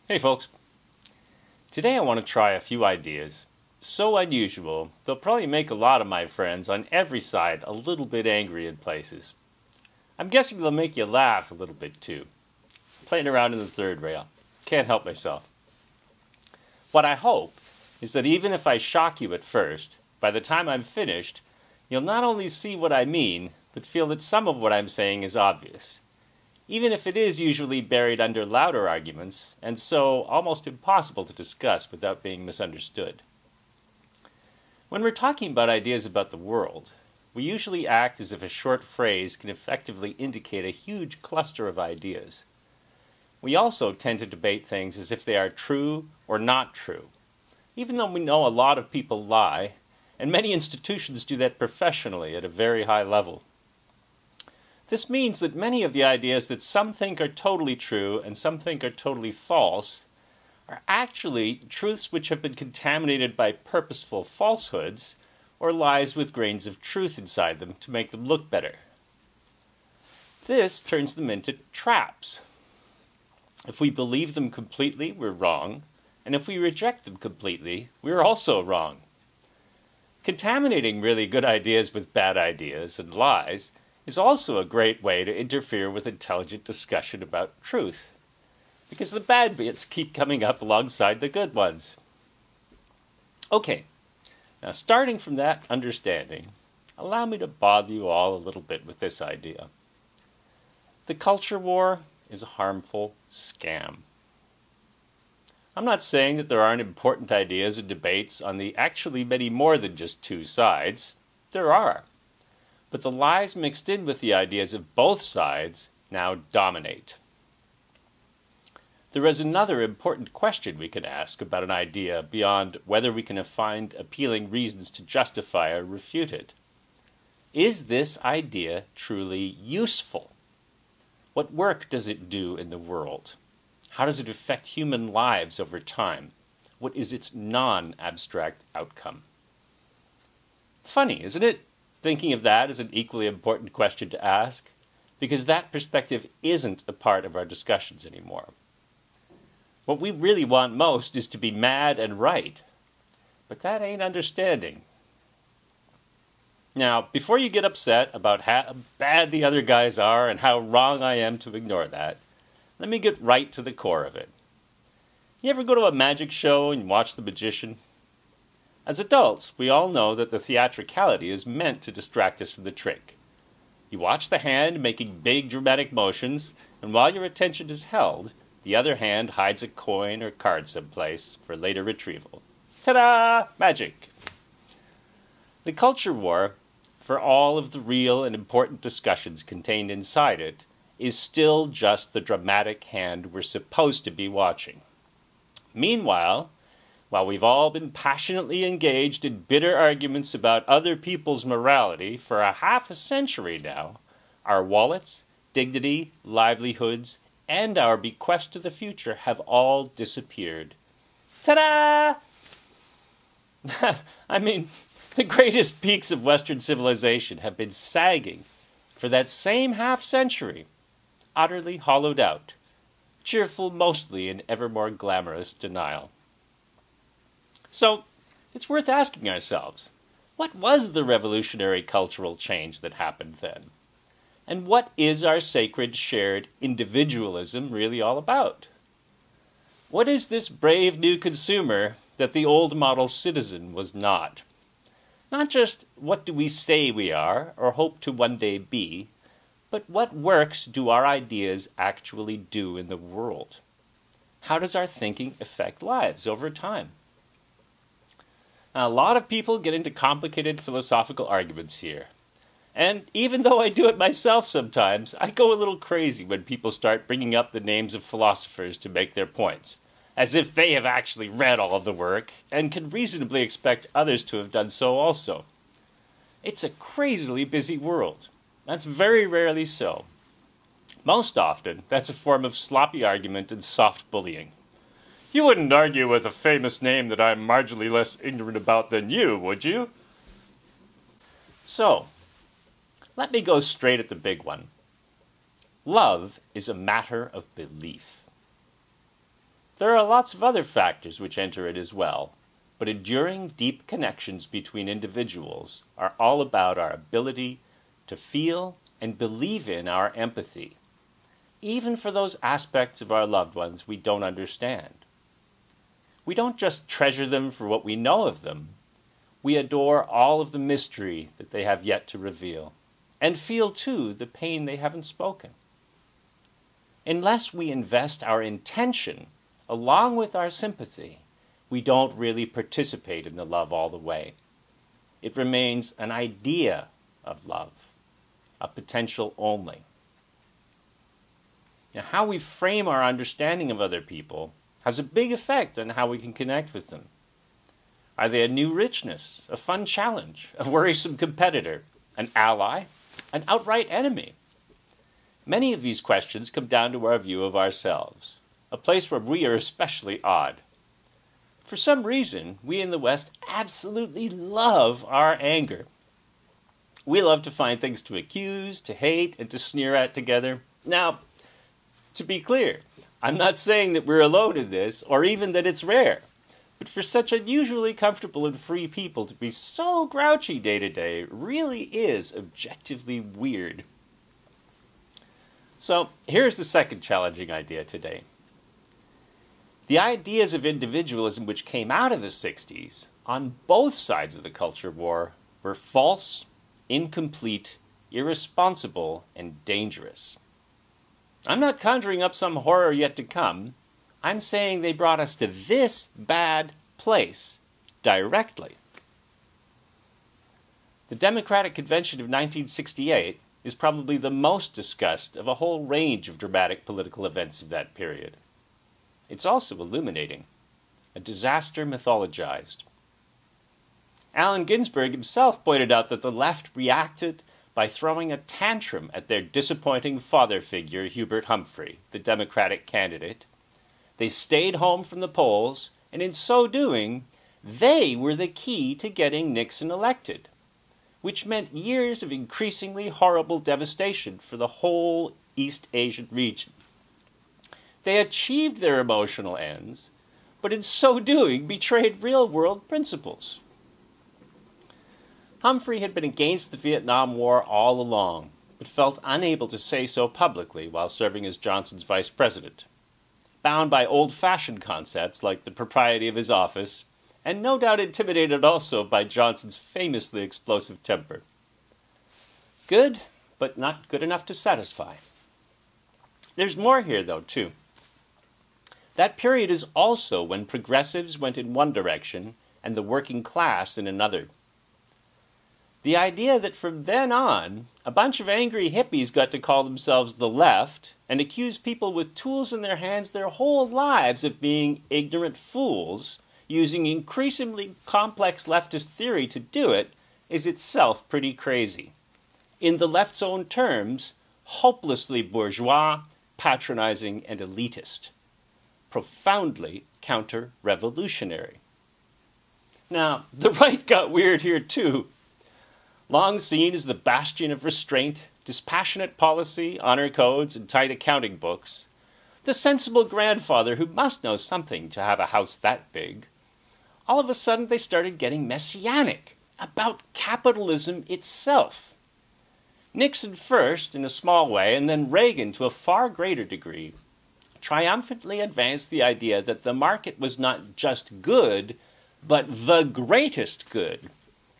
Hey folks, today I want to try a few ideas so unusual they'll probably make a lot of my friends on every side a little bit angry in places. I'm guessing they'll make you laugh a little bit too. Playing around in the third rail. Can't help myself. What I hope is that even if I shock you at first, by the time I'm finished, you'll not only see what I mean, but feel that some of what I'm saying is obvious, even if it is usually buried under louder arguments, and so almost impossible to discuss without being misunderstood. When we're talking about ideas about the world, we usually act as if a short phrase can effectively indicate a huge cluster of ideas. We also tend to debate things as if they are true or not true, even though we know a lot of people lie, and many institutions do that professionally at a very high level. This means that many of the ideas that some think are totally true and some think are totally false are actually truths which have been contaminated by purposeful falsehoods or lies with grains of truth inside them to make them look better. This turns them into traps. If we believe them completely, we're wrong, and if we reject them completely, we're also wrong. Contaminating really good ideas with bad ideas and lies is also a great way to interfere with intelligent discussion about truth, because the bad bits keep coming up alongside the good ones. Okay, now starting from that understanding, allow me to bother you all a little bit with this idea. The culture war is a harmful scam. I'm not saying that there aren't important ideas and debates on the actually many more than just two sides. There are. But the lies mixed in with the ideas of both sides now dominate. There is another important question we can ask about an idea beyond whether we can find appealing reasons to justify or refute it. Is this idea truly useful? What work does it do in the world? How does it affect human lives over time? What is its non-abstract outcome? Funny, isn't it? Thinking of that as an equally important question to ask, because that perspective isn't a part of our discussions anymore. What we really want most is to be mad and right, but that ain't understanding. Now, before you get upset about how bad the other guys are and how wrong I am to ignore that, let me get right to the core of it. You ever go to a magic show and watch the magician? As adults, we all know that the theatricality is meant to distract us from the trick. You watch the hand making big dramatic motions, and while your attention is held, the other hand hides a coin or card someplace for later retrieval. Ta-da! Magic! The culture war, for all of the real and important discussions contained inside it, is still just the dramatic hand we're supposed to be watching. Meanwhile, while we've all been passionately engaged in bitter arguments about other people's morality for a half a century now, our wallets, dignity, livelihoods, and our bequest to the future have all disappeared. Ta-da! I mean, the greatest peaks of Western civilization have been sagging for that same half-century, utterly hollowed out, cheerful mostly in ever more glamorous denial. So, it's worth asking ourselves, what was the revolutionary cultural change that happened then? And what is our sacred shared individualism really all about? What is this brave new consumer that the old model citizen was not? Not just what do we say we are or hope to one day be, but what works do our ideas actually do in the world? How does our thinking affect lives over time? Now, a lot of people get into complicated philosophical arguments here. And even though I do it myself sometimes, I go a little crazy when people start bringing up the names of philosophers to make their points, as if they have actually read all of the work and can reasonably expect others to have done so also. It's a crazily busy world. That's very rarely so. Most often, that's a form of sloppy argument and soft bullying. You wouldn't argue with a famous name that I'm marginally less ignorant about than you, would you? So, let me go straight at the big one. Love is a matter of belief. There are lots of other factors which enter it as well, but enduring deep connections between individuals are all about our ability to feel and believe in our empathy, even for those aspects of our loved ones we don't understand. We don't just treasure them for what we know of them, we adore all of the mystery that they have yet to reveal, and feel too the pain they haven't spoken. Unless we invest our intention along with our sympathy, we don't really participate in the love all the way. It remains an idea of love, a potential only. Now, how we frame our understanding of other people has a big effect on how we can connect with them. Are they a new richness, a fun challenge, a worrisome competitor, an ally, an outright enemy? Many of these questions come down to our view of ourselves, a place where we are especially odd. For some reason, we in the West absolutely love our anger. We love to find things to accuse, to hate, and to sneer at together. Now, to be clear, I'm not saying that we're alone in this, or even that it's rare. But for such unusually comfortable and free people to be so grouchy day to day really is objectively weird. So, here's the second challenging idea today. The ideas of individualism which came out of the 60s, on both sides of the culture war, were false, incomplete, irresponsible, and dangerous. I'm not conjuring up some horror yet to come. I'm saying they brought us to this bad place directly. The Democratic Convention of 1968 is probably the most discussed of a whole range of dramatic political events of that period. It's also illuminating, a disaster mythologized. Allen Ginsberg himself pointed out that the left reacted by throwing a tantrum at their disappointing father figure, Hubert Humphrey, the Democratic candidate. They stayed home from the polls, and in so doing, they were the key to getting Nixon elected, which meant years of increasingly horrible devastation for the whole East Asian region. They achieved their emotional ends, but in so doing betrayed real-world principles. Humphrey had been against the Vietnam War all along, but felt unable to say so publicly while serving as Johnson's vice president, bound by old-fashioned concepts like the propriety of his office, and no doubt intimidated also by Johnson's famously explosive temper. Good, but not good enough to satisfy. There's more here, though, too. That period is also when progressives went in one direction and the working class in another. The idea that from then on, a bunch of angry hippies got to call themselves the left and accuse people with tools in their hands their whole lives of being ignorant fools, using increasingly complex leftist theory to do it, is itself pretty crazy. In the left's own terms, hopelessly bourgeois, patronizing, and elitist. Profoundly counter-revolutionary. Now, the right got weird here too. Long seen as the bastion of restraint, dispassionate policy, honor codes, and tight accounting books, the sensible grandfather who must know something to have a house that big, all of a sudden they started getting messianic about capitalism itself. Nixon first, in a small way, and then Reagan to a far greater degree, triumphantly advanced the idea that the market was not just good, but the greatest good,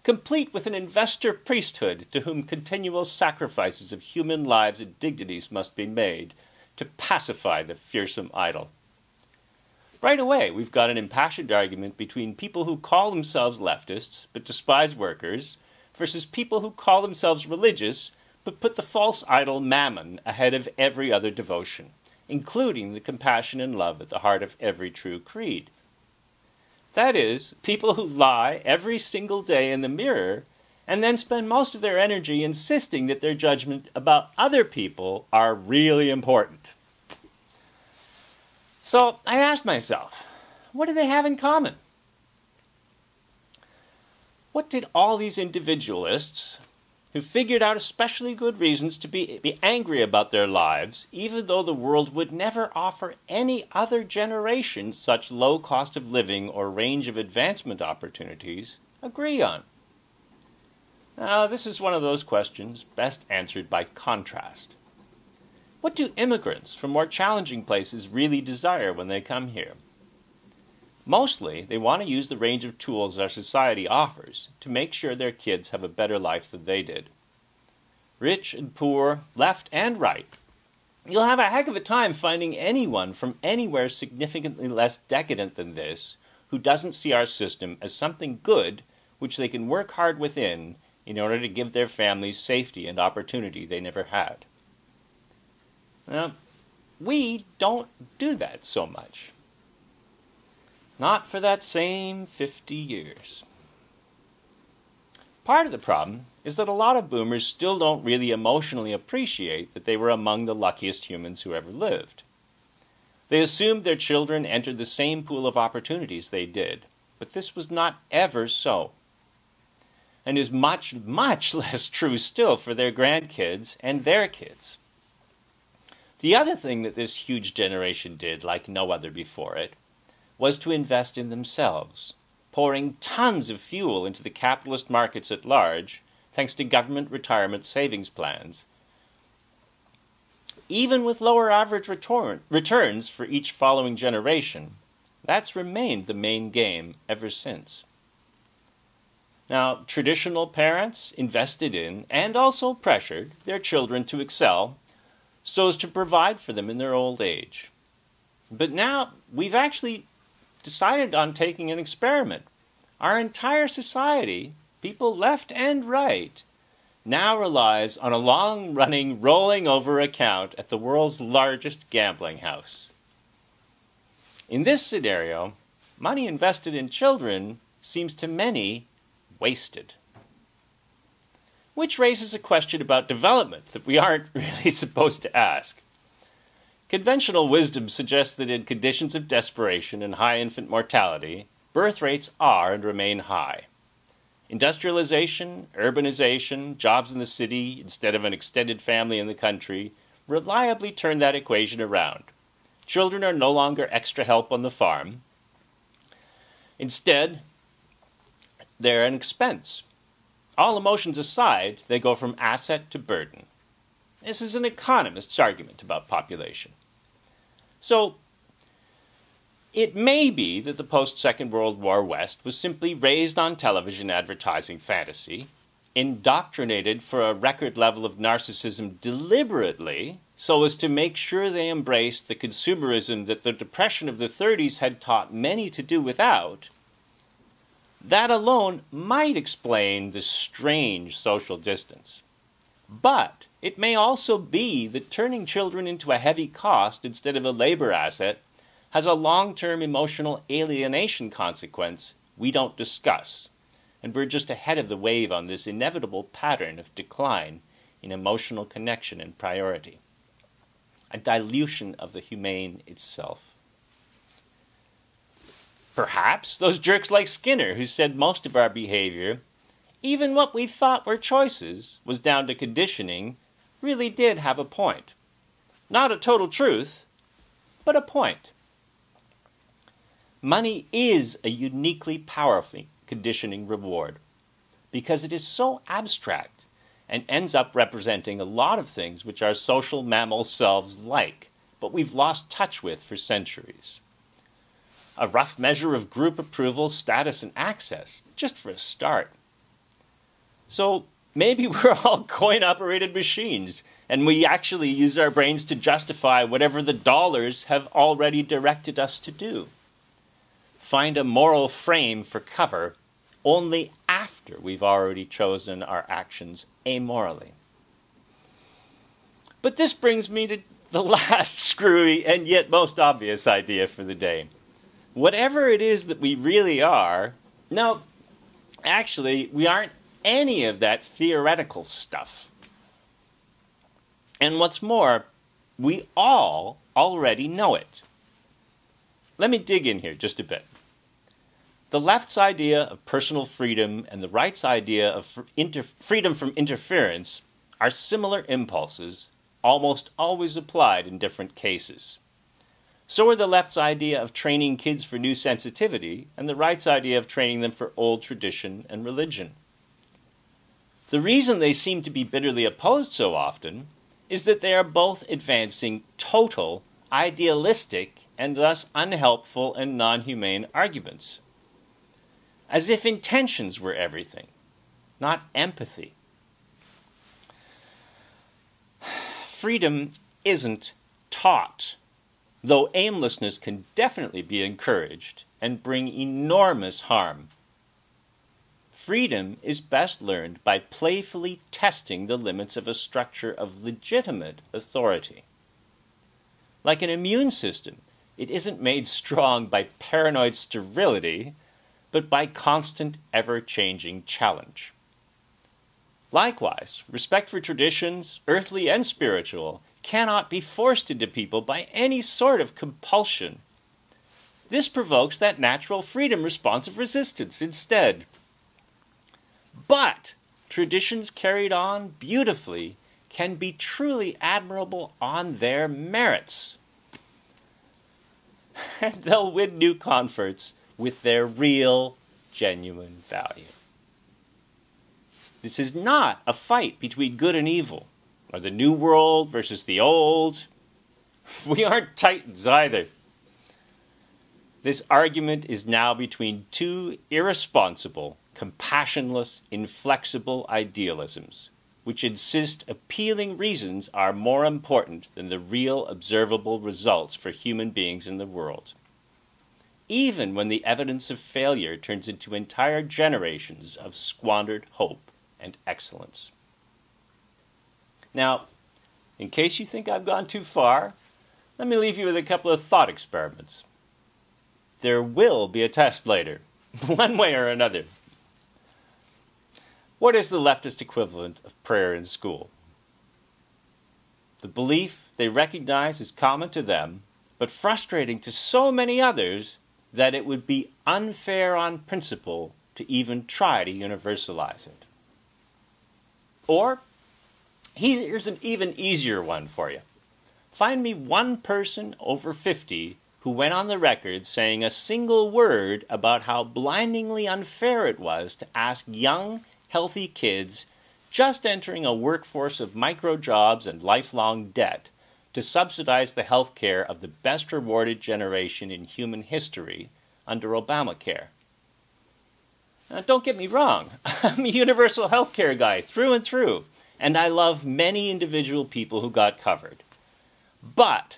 complete with an investor priesthood to whom continual sacrifices of human lives and dignities must be made to pacify the fearsome idol. Right away, we've got an impassioned argument between people who call themselves leftists but despise workers versus people who call themselves religious but put the false idol mammon ahead of every other devotion, including the compassion and love at the heart of every true creed. That is, people who lie every single day in the mirror and then spend most of their energy insisting that their judgment about other people are really important. So I asked myself, what do they have in common? What did all these individualists, who figured out especially good reasons to be angry about their lives, even though the world would never offer any other generation such low cost of living or range of advancement opportunities, agree on. Now, this is one of those questions best answered by contrast. What do immigrants from more challenging places really desire when they come here? Mostly, they want to use the range of tools our society offers to make sure their kids have a better life than they did. Rich and poor, left and right, you'll have a heck of a time finding anyone from anywhere significantly less decadent than this who doesn't see our system as something good which they can work hard within in order to give their families safety and opportunity they never had. Now, we don't do that so much. Not for that same 50 years. Part of the problem is that a lot of boomers still don't really emotionally appreciate that they were among the luckiest humans who ever lived. They assumed their children entered the same pool of opportunities they did, but this was not ever so. And is much, much less true still for their grandkids and their kids. The other thing that this huge generation did, like no other before it, was to invest in themselves, pouring tons of fuel into the capitalist markets at large, thanks to government retirement savings plans. Even with lower average returns for each following generation, that's remained the main game ever since. Now, traditional parents invested in, and also pressured, their children to excel, so as to provide for them in their old age. But now, we've actually decided on taking an experiment. Our entire society, people left and right, now relies on a long-running, rolling-over account at the world's largest gambling house. In this scenario, money invested in children seems to many wasted. Which raises a question about development that we aren't really supposed to ask. Conventional wisdom suggests that in conditions of desperation and high infant mortality, birth rates are and remain high. Industrialization, urbanization, jobs in the city instead of an extended family in the country reliably turn that equation around. Children are no longer extra help on the farm. Instead, they're an expense. All emotions aside, they go from asset to burden. This is an economist's argument about population. So, it may be that the post-Second World War West was simply raised on television advertising fantasy, indoctrinated for a record level of narcissism deliberately, so as to make sure they embraced the consumerism that the Depression of the 30s had taught many to do without. That alone might explain the strange social distance. But it may also be that turning children into a heavy cost instead of a labor asset has a long-term emotional alienation consequence we don't discuss, and we're just ahead of the wave on this inevitable pattern of decline in emotional connection and priority, a dilution of the humane itself. Perhaps those jerks like Skinner, who said most of our behavior, even what we thought were choices, was down to conditioning, really did have a point. Not a total truth, but a point. Money is a uniquely powerful conditioning reward because it is so abstract and ends up representing a lot of things which our social mammal selves like, but we've lost touch with for centuries. A rough measure of group approval, status, and access, just for a start. So maybe we're all coin-operated machines, and we actually use our brains to justify whatever the dollars have already directed us to do. Find a moral frame for cover only after we've already chosen our actions amorally. But this brings me to the last screwy and yet most obvious idea for the day. Whatever it is that we really are, no, actually, we aren't any of that theoretical stuff. And what's more, we all already know it. Let me dig in here just a bit. The left's idea of personal freedom and the right's idea of freedom from interference are similar impulses, almost always applied in different cases. So are the left's idea of training kids for new sensitivity and the right's idea of training them for old tradition and religion. The reason they seem to be bitterly opposed so often is that they are both advancing total, idealistic, and thus unhelpful and non-humane arguments. As if intentions were everything, not empathy. Freedom isn't taught, though aimlessness can definitely be encouraged and bring enormous harm. Freedom is best learned by playfully testing the limits of a structure of legitimate authority. Like an immune system, it isn't made strong by paranoid sterility, but by constant, ever-changing challenge. Likewise, respect for traditions, earthly and spiritual, cannot be forced into people by any sort of compulsion. This provokes that natural freedom response of resistance instead. But traditions carried on beautifully can be truly admirable on their merits. And they'll win new converts with their real, genuine value. This is not a fight between good and evil, or the new world versus the old. We aren't titans either. This argument is now between two irresponsible, compassionless, inflexible idealisms, which insist appealing reasons are more important than the real observable results for human beings in the world, even when the evidence of failure turns into entire generations of squandered hope and excellence. Now, in case you think I've gone too far, let me leave you with a couple of thought experiments. There will be a test later, one way or another. What is the leftist equivalent of prayer in school? The belief they recognize is common to them, but frustrating to so many others that it would be unfair on principle to even try to universalize it. Or, here's an even easier one for you. Find me one person over 50 who went on the record saying a single word about how blindingly unfair it was to ask young, healthy kids just entering a workforce of micro-jobs and lifelong debt to subsidize the health care of the best rewarded generation in human history under Obamacare. Now, don't get me wrong, I'm a universal health care guy through and through, and I love many individual people who got covered. But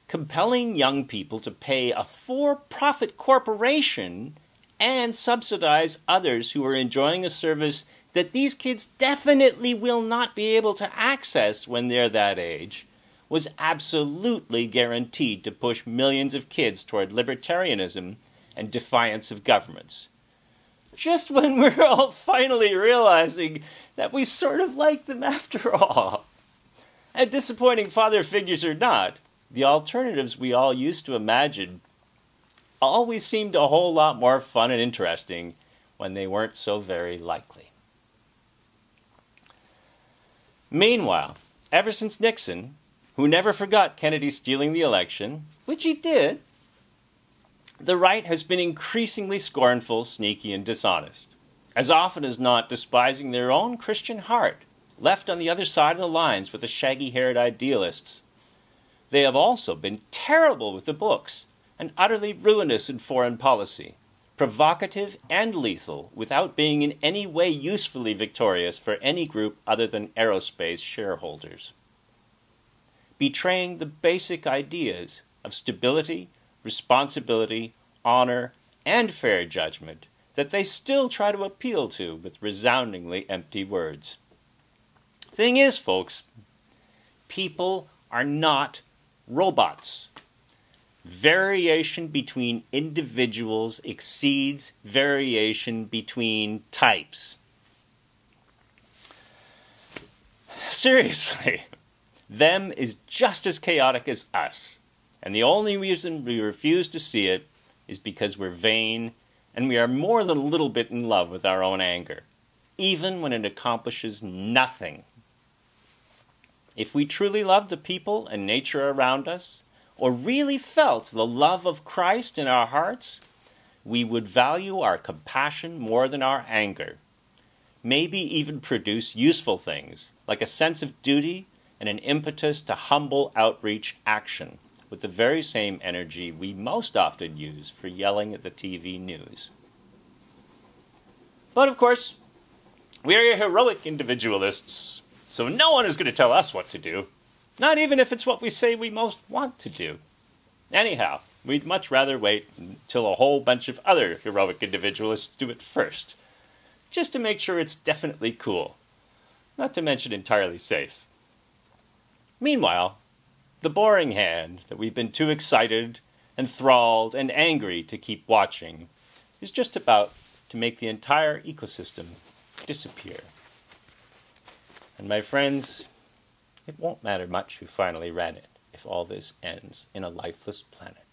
compelling young people to pay a for-profit corporation and subsidize others who are enjoying a service that these kids definitely will not be able to access when they're that age was absolutely guaranteed to push millions of kids toward libertarianism and defiance of governments. Just when we're all finally realizing that we sort of like them after all. And disappointing father figures or not, the alternatives we all used to imagine always seemed a whole lot more fun and interesting when they weren't so very likely. Meanwhile, ever since Nixon, who never forgot Kennedy stealing the election, which he did, the right has been increasingly scornful, sneaky, and dishonest, as often as not despising their own Christian heart, left on the other side of the lines with the shaggy-haired idealists. They have also been terrible with the books, and utterly ruinous in foreign policy, provocative and lethal, without being in any way usefully victorious for any group other than aerospace shareholders. Betraying the basic ideas of stability, responsibility, honor, and fair judgment that they still try to appeal to with resoundingly empty words. Thing is, folks, people are not robots. Variation between individuals exceeds variation between types. Seriously, them is just as chaotic as us, and the only reason we refuse to see it is because we're vain and we are more than a little bit in love with our own anger, even when it accomplishes nothing. If we truly loved the people and nature around us, or really felt the love of Christ in our hearts, we would value our compassion more than our anger. Maybe even produce useful things, like a sense of duty and an impetus to humble outreach action, with the very same energy we most often use for yelling at the TV news. But of course, we are heroic individualists, so no one is going to tell us what to do, not even if it's what we say we most want to do. Anyhow, we'd much rather wait until a whole bunch of other heroic individualists do it first, just to make sure it's definitely cool, not to mention entirely safe. Meanwhile, the boring hand that we've been too excited, enthralled, and angry to keep watching is just about to make the entire ecosystem disappear. And my friends, it won't matter much who finally ran it if all this ends in a lifeless planet.